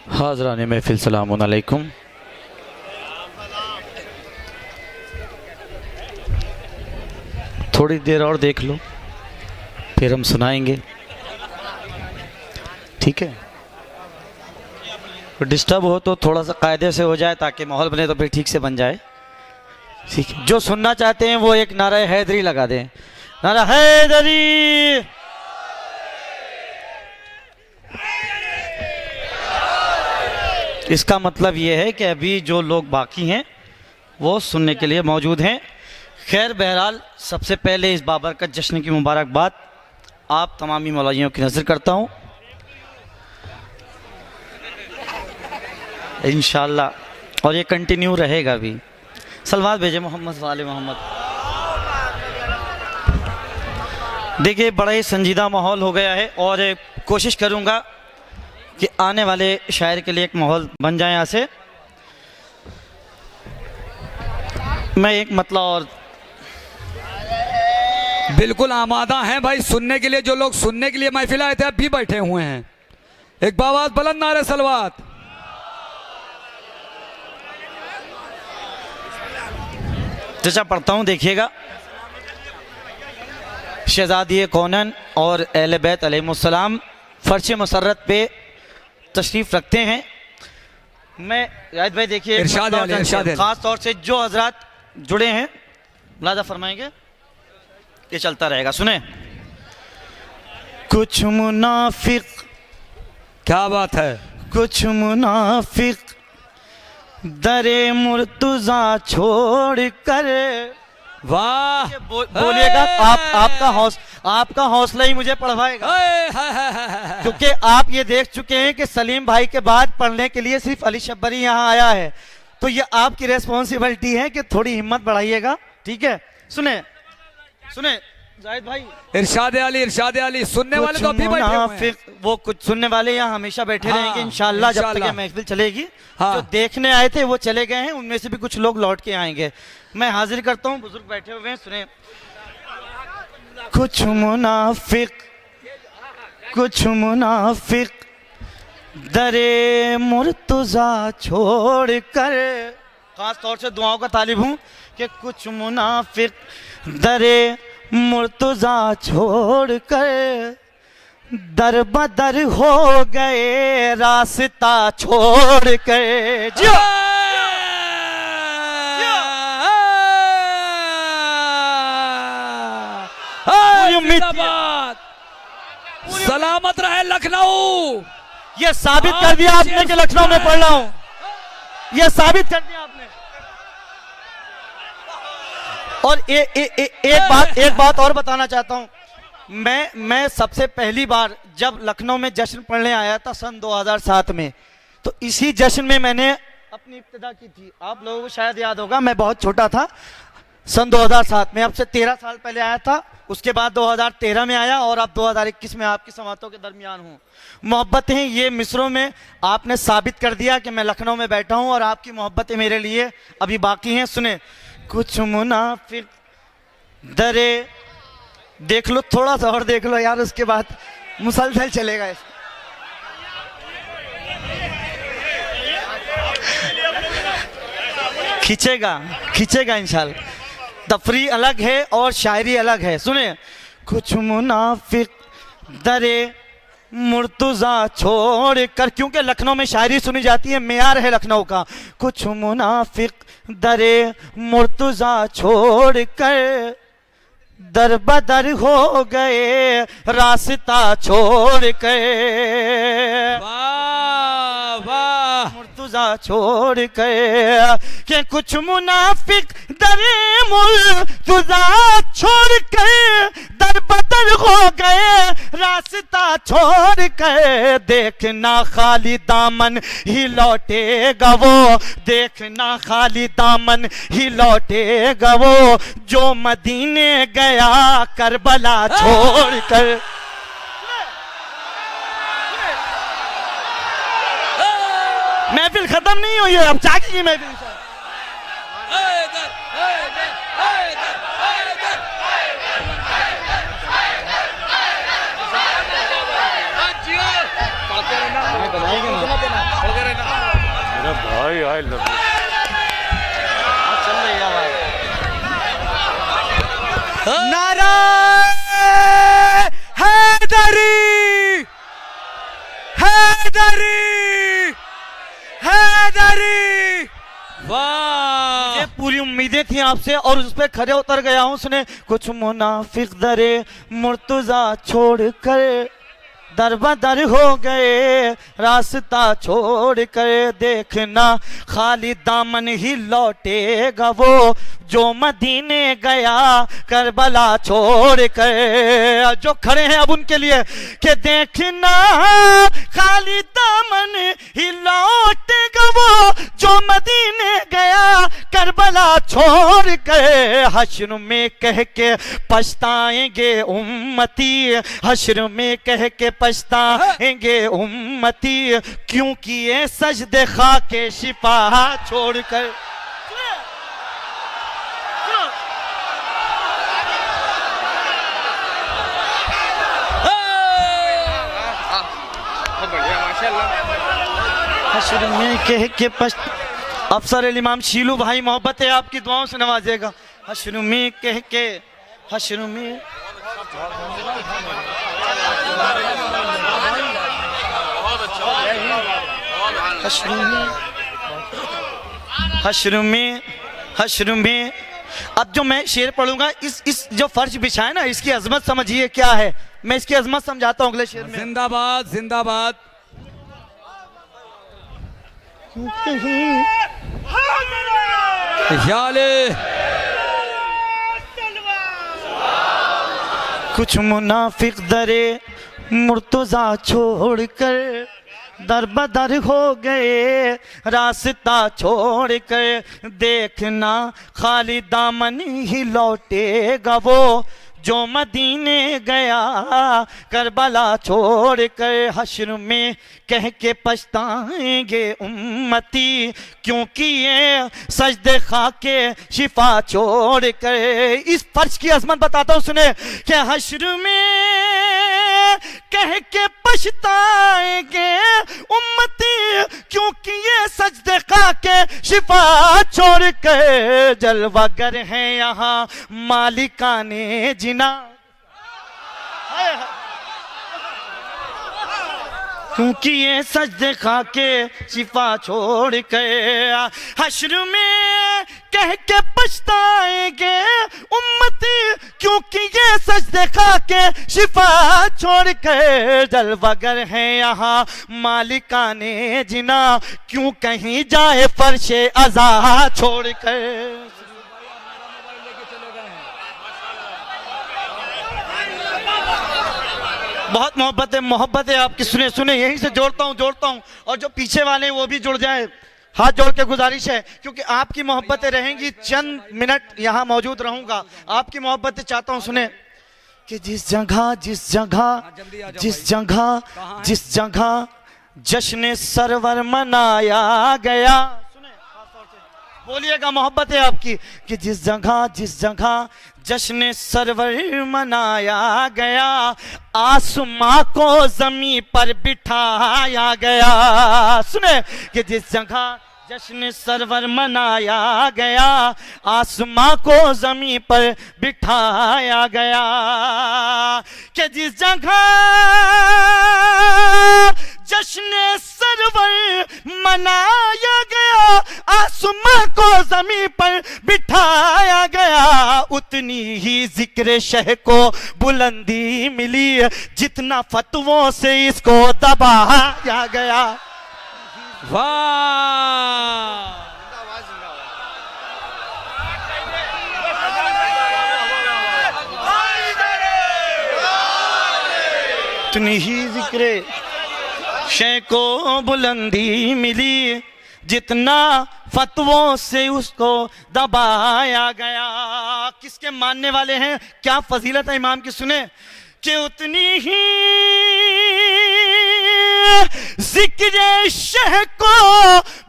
हाज़रान महफिल सलामुन अलैकुम। थोड़ी देर और देख लो, फिर हम सुनाएंगे, ठीक है। डिस्टर्ब हो तो थोड़ा सा कायदे से हो जाए ताकि माहौल बने, तो फिर ठीक से बन जाए, ठीक है। जो सुनना चाहते हैं वो एक नारा हैदरी लगा दें, नारा हैदरी। इसका मतलब ये है कि अभी जो लोग बाकी हैं वो सुनने के लिए मौजूद हैं। खैर बहरहाल, सबसे पहले इस बाबरकत जश्न की मुबारकबाद आप तमामी मौलवियों की नज़र करता हूँ। इंशाअल्लाह और ये कंटिन्यू रहेगा भी। सलवात भेजे मोहम्मद वाले मोहम्मद। देखिए, बड़ा ही संजीदा माहौल हो गया है और कोशिश करूँगा कि आने वाले शायर के लिए एक माहौल बन जाए। यहाँ से मैं एक मतलब और बिल्कुल आमादा हैं भाई सुनने के लिए। जो लोग सुनने के लिए महफिल आए थे अब भी बैठे हुए हैं। एक बावाज़ बुलंद नारे सलवात। चचा पढ़ता हूँ, देखिएगा। शहज़ादी कौनन और अहले बैत अलैहिमुस्सलाम फर्श मसरत पे तशरीफ़ रखते हैं। मैं जाहिद भाई देखिए, इरशाद है। ख़ास तौर से जो हजरात जुड़े हैं मुलाज़ा फरमाएंगे, ये चलता रहेगा। सुने, कुछ मुनाफिक, क्या बात है, कुछ मुनाफिक दरे मुर्तज़ा छोड़ कर। वाह, बोलिएगा। आपका हौसला ही मुझे पढ़वाएगा, क्योंकि आप ये देख चुके हैं कि सलीम भाई के बाद पढ़ने के लिए सिर्फ अली शब्बरी यहाँ आया है, तो ये आपकी रेस्पॉन्सिबिलिटी है कि थोड़ी हिम्मत बढ़ाइएगा, ठीक है। सुने सुने जाहिद भाई, इरशाद अली सुनने वाले तो अभी बैठे हुए हैं। वो कुछ सुनने वाले यहाँ हमेशा बैठे रहेंगे इंशाअल्लाह, जब तक ये महफिल चलेगी। हाँ। जो देखने आए थे वो चले गए हैं, उनमें से भी कुछ लोग लौट के आएंगे। मैं हाजिर करता हूँ, बुजुर्ग बैठे हुए हैं, सुने। कुछ मुनाफिक दरे मुर्तज़ा छोड़ कर। खास तौर से दुआओं का तालिब हूँ कि कुछ मुनाफिक दरे मुर्तज़ा छोड़ कर दर बदर हो गए रास्ता छोड़ कर। जियो सलामत रहे लखनऊ। ये साबित कर दिया आपने कि लखनऊ में पढ़ रहा हूं। ये साबित कर दिया आपने। और एक बात और बताना चाहता हूं। मैं सबसे पहली बार जब लखनऊ में जश्न पढ़ने आया था सन 2007 में, तो इसी जश्न में मैंने अपनी इब्तिदा की थी। आप लोगों को शायद याद होगा, मैं बहुत छोटा था सन 2007 में, अब से 13 साल पहले आया था। उसके बाद 2013 में आया और अब 2021 में आपकी समातों के दरमियान हूँ। मोहब्बतें ये मिसरों में आपने साबित कर दिया कि मैं लखनऊ में बैठा हूँ और आपकी मोहब्बतें मेरे लिए अभी बाकी हैं। सुने, कुछ मुनाफिक दरे, देख लो, थोड़ा सा और देख लो यार, उसके बाद मुसलसल चलेगा। खींचेगा इंशाल्लाह। तफरी अलग है और शायरी अलग है। सुने, कुछ मुनाफिक दरे मुर्तज़ा छोड़ कर, क्योंकि लखनऊ में शायरी सुनी जाती है, मेयार है लखनऊ का। कुछ मुनाफिक दरे मुर्तज़ा छोड़ कर दर बदर हो गए रास्ता छोड़ कर। वाह वाह, मुर्तज़ा छोड़ कर कि कुछ मुनाफिक दरे मुर्तज़ा छोड़ कर दर बदर हो गए रास्ता छोड़ कर। देखना खाली दामन ही लौटेगा वो, देखना खाली दामन ही लौटेगा वो, जो मदीने गया करबला छोड़ कर। महफिल खत्म नहीं हुई है, अब जागेगी महफिल। बनाएंगे ना। इलाहा इल्लल्लाह। चल रही है आवाज। नारा हैदरी, हैदरी, हैदरी। वाह, ये पूरी उम्मीदें थी आपसे और उस पे खड़े उतर गया हूं। उसने कुछ मुनाफिक दरे मुर्तजा छोड़ कर दर बदर हो गए, रास्ता छोड़ कर देखना खाली दामन ही लौटेगा वो जो मदीने गया करबला छोड़ कर। जो खड़े हैं अब उनके लिए कि देखना खाली दामन ही लौटेगा वो जो मदीने गया करबला छोड़ कर। हश्र में कह के पछताएंगे उम्मती, हश्र में कह के पछताएंगे उम्मती, क्योंकि ये सजदे खाके शिफा छोड़कर। हश्र में कह के अफसर इमाम शीलू भाई मोहब्बत है आपकी दुआओं से नवाजेगा। हश्र में कह के, हश्र में हश्र में, हश्र में। अब जो मैं शेर पढ़ूंगा इस जो फर्श बिछा है ना, इसकी अजमत समझिए क्या है। मैं इसकी अजमत समझाता हूँ अगले शेर में। जिंदाबाद, जिंदाबाद। याले कुछ मुनाफिक दरे मुर्तजा छोड़कर दर बदर हो गए, रास्ता छोड़ कर देखना खाली दामन ही लौटेगा वो जो मदीने गया करबला छोड़ कर। हश्र में कह के पछताएंगे उम्मती, क्योंकि ये सजदे खाके शिफा छोड़ कर। इस फर्श की अजमत बताता हूँ सुने कि हश्र में कह के पछताएंगे उम्मती, क्योंकि ये सजदे खाके शिफा छोड़ कर। जलवागर है यहाँ मालिकाने जिना, क्योंकि ये सजदे खाके शिफा छोड़ के। हश्र में कह के पछताएंगे उम्मती, क्योंकि ये सजदे खाके शिफा छोड़ के। जलवागर है यहाँ मालिकाने जिना, क्यों कहीं जाए फर्शे अज़ा छोड़ कर। बहुत मोहब्बत है आपकी। सुने सुने, यहीं से जोड़ता हूँ और जो पीछे वाले हैं वो भी जुड़ जाए। हाथ जोड़ के गुजारिश है, क्योंकि आपकी मोहब्बतें रहेंगी। चंद मिनट यहाँ मौजूद रहूंगा, आपकी मोहब्बतें चाहता हूँ। सुने कि जिस जगह जश्न सरवर मनाया गया, बोलिएगा मोहब्बत है आपकी, कि जिस जगह जश्न सरवर मनाया गया, आसमां को जमीन पर बिठाया गया। सुने कि जिस जगह जश्न सरवर मनाया गया, आसमां को जमीन पर बिठाया गया। कि जिस जगह जश्न सरवर मनाया गया, आसमां को जमीन पर बिठाया गया, उतनी ही जिक्र शह को बुलंदी मिली, जितना फतवों से इसको दबाया गया। वाह, उतनी ही जिक्र शह को बुलंदी मिली, जितना फतवों से उसको दबाया गया। किसके मानने वाले हैं, क्या फजीलत है इमाम की। सुने कि उतनी ही जिक्र शह को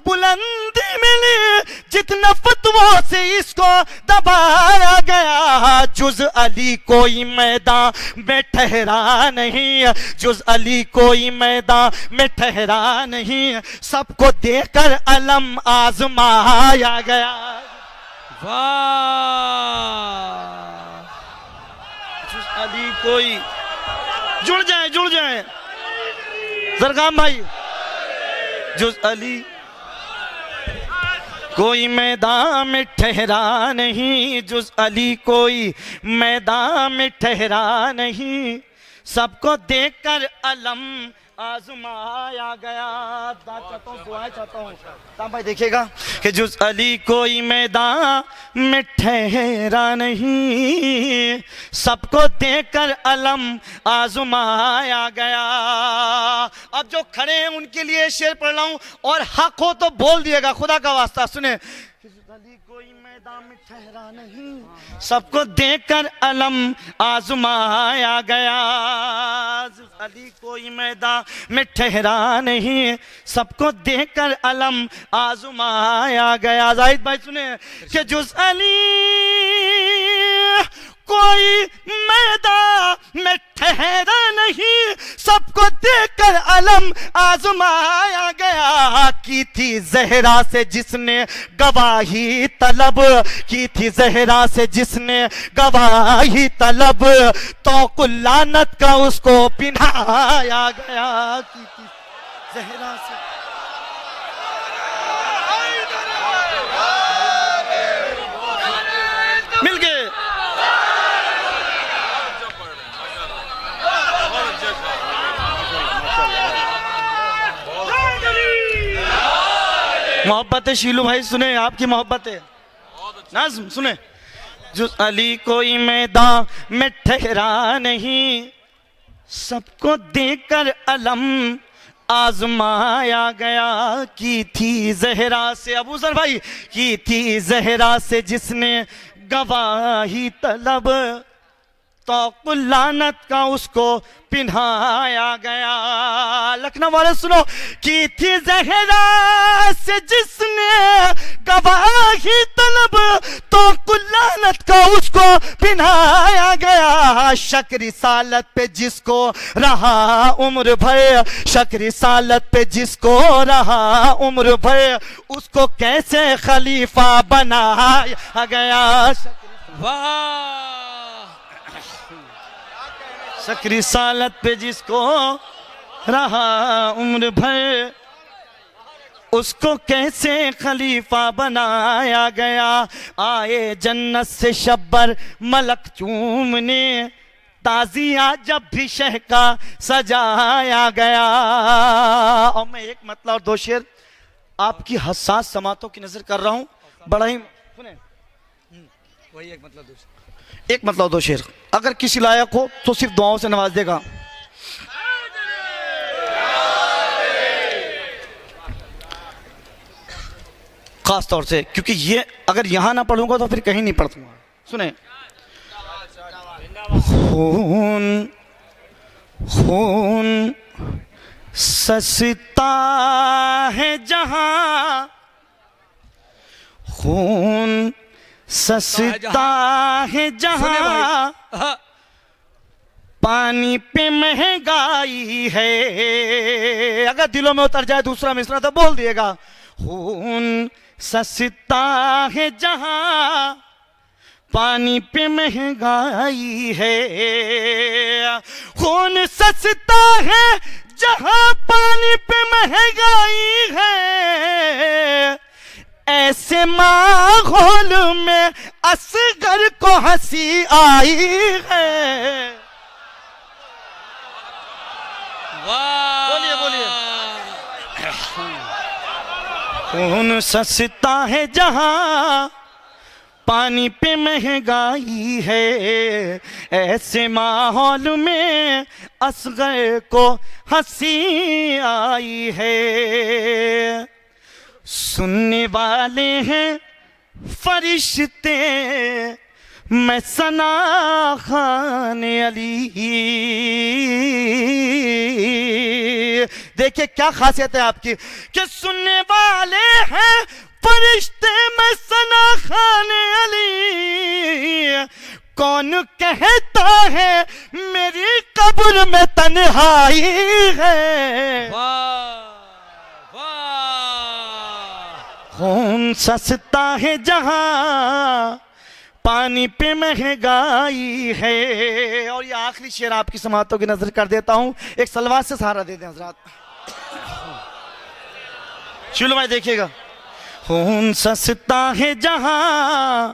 बुलंदी मिली, जितना फतवों से इसको दबाया गया। जुज अली कोई मैदान में ठहरा नहीं, जुज अली कोई मैदान में ठहरा नहीं, सबको देकर अलम आजमाया गया। वाह, जुज अली कोई, जुड़ जाए जरगाम भाई, जुज अली कोई मैदान में ठहरा नहीं, जुज अली कोई मैदान में ठहरा नहीं, सबको देखकर अलम आजमाया गया। दुआएं चाहता हूँ ताम भाई देखिएगा कि जुज अली कोई मैदान में ठहरा नहीं, सबको देखकर अलम आजमाया गया। अब जो खड़े हैं उनके लिए शेर पढ़ रहा हूँ, और हक हो तो बोल दिएगा, खुदा का वास्ता सुने। अली कोई मैदान में ठहरा नहीं, सबको देखकर अलम आजमाया गया। अली कोई मैदान में ठहरा नहीं, सबको देखकर अलम आजमाया गया। जाहिद भाई सुने कि जुज अली कोई मैदान में ठहरा नहीं, सबको देखकर अलम आजमाया गया। की थी जहरा से जिसने गवाही तलब, की थी जहरा से जिसने गवाही तलब, तो कुल्लानत का उसको पिन्हाया गया। की थी जहरा से मिल गए। मोहब्बत है शीलू भाई, सुने आपकी मोहब्बत है नाज़्म सुने। जुज अली कोई मैदान में ठहरा नहीं, सबको देकर अलम आजमाया गया। की थी जहरा से, अबू जर भाई, की थी जहरा से जिसने गवाही तलब, तो कुल्लानत का उसको पिन्हाया गया। लखनऊ वाले सुनो, की थी जहरा से जिसने गवाही तलब, तो कुल्लानत का उसको पिन्हाया गया। शक रिसालत पे जिसको रहा उम्र भर, शक रिसालत पे जिसको रहा उम्र भर, उसको कैसे खलीफा बनाया गया। वाह, शक रिसालत पे जिसको रहा उम्र भर, उसको कैसे खलीफा बनाया गया। आए जन्नत से शब्बर मलक चूमने, ताजिया जब भी शह का सजाया गया। और मैं एक मतलब और दो शेर आपकी हसास समातों की नजर कर रहा हूं, बड़ा ही सुने। वही एक मतलब दूसरा, एक मतलब दो शेर, अगर किसी लायक हो तो सिर्फ दुआओं से नवाज देगा। खास तौर से क्योंकि ये अगर यहां ना पढ़ूंगा तो फिर कहीं नहीं पढ़ूंगा। सुने, खून खून सस्ता है जहां, खून सस्ता है जहां, पानी पे महंगाई है। अगर दिलों में उतर जाए दूसरा मिसरा तो बोल दिएगा। खून सस्ता है जहां, पानी पे महंगाई है। खून सस्ता है जहां, पानी पे महंगाई है। ऐसे माहौल में असगर को हंसी आई है। वाह, बोलिए बोलिए। खून सस्ता है जहां, पानी पे महंगाई है। ऐसे माहौल में असगर को हंसी आई है। सुनने वाले हैं फरिश्ते, मैं सना खान अली। देखिए क्या खासियत है आपकी कि सुनने वाले हैं फरिश्ते, मैं सना खान अली। कौन कहता है मेरी कब्र में तन्हाई है। वाह वाह। खून सस्ता है जहां पानी पे महंगाई है। और ये आखिरी शेर आपकी समातों की नजर कर देता हूं, एक सलवात से सहारा दे दें हजरात। चलो भाई देखिएगा। खून सस्ता है जहां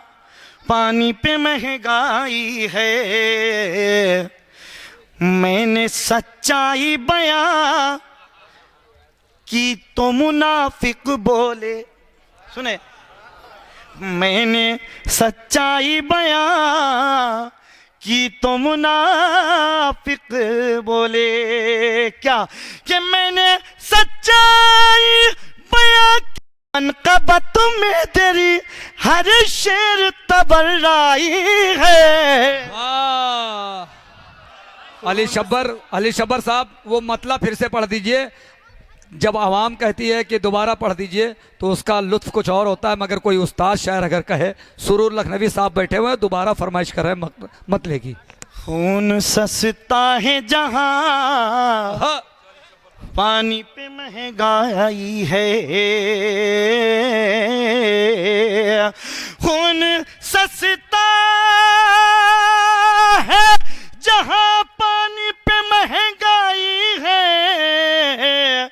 पानी पे महंगाई है, मैंने सच्चाई बयां की तो मुनाफिक बोले। सुने, मैंने सच्चाई बयां की तो मुनाफिक बोले। क्या कि मैंने सच्चाई बयां अनकबत में तेरी हर शेर तबर्राई है। अली शब्बर साहब वो मतलब फिर से पढ़ दीजिए। जब आवाम कहती है कि दोबारा पढ़ दीजिए तो उसका लुत्फ कुछ और होता है, मगर कोई उस्ताद शायर अगर कहे, सुरूर लखनवी साहब बैठे हुए हैं, दोबारा फरमाइश कर रहे हैं, मत लेगी। खून सस्ता है जहां पानी पे महंगाई है, खून सस्ता है जहां पानी पे महंगाई है,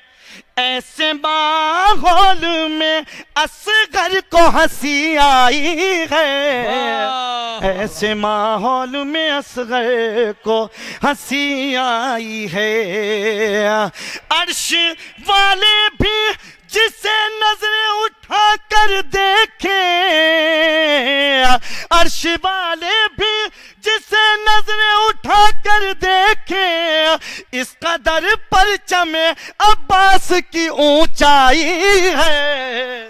ऐसे माहौल में असगर को हंसी आई है, ऐसे माहौल में असगर को हंसी आई है। अर्श वाले भी जिसे नजरें उठा कर देखे, अर्श वाले भी जिसे नजरें उठा कर देखे, इस कदर परचम अब्बास की ऊंचाई है।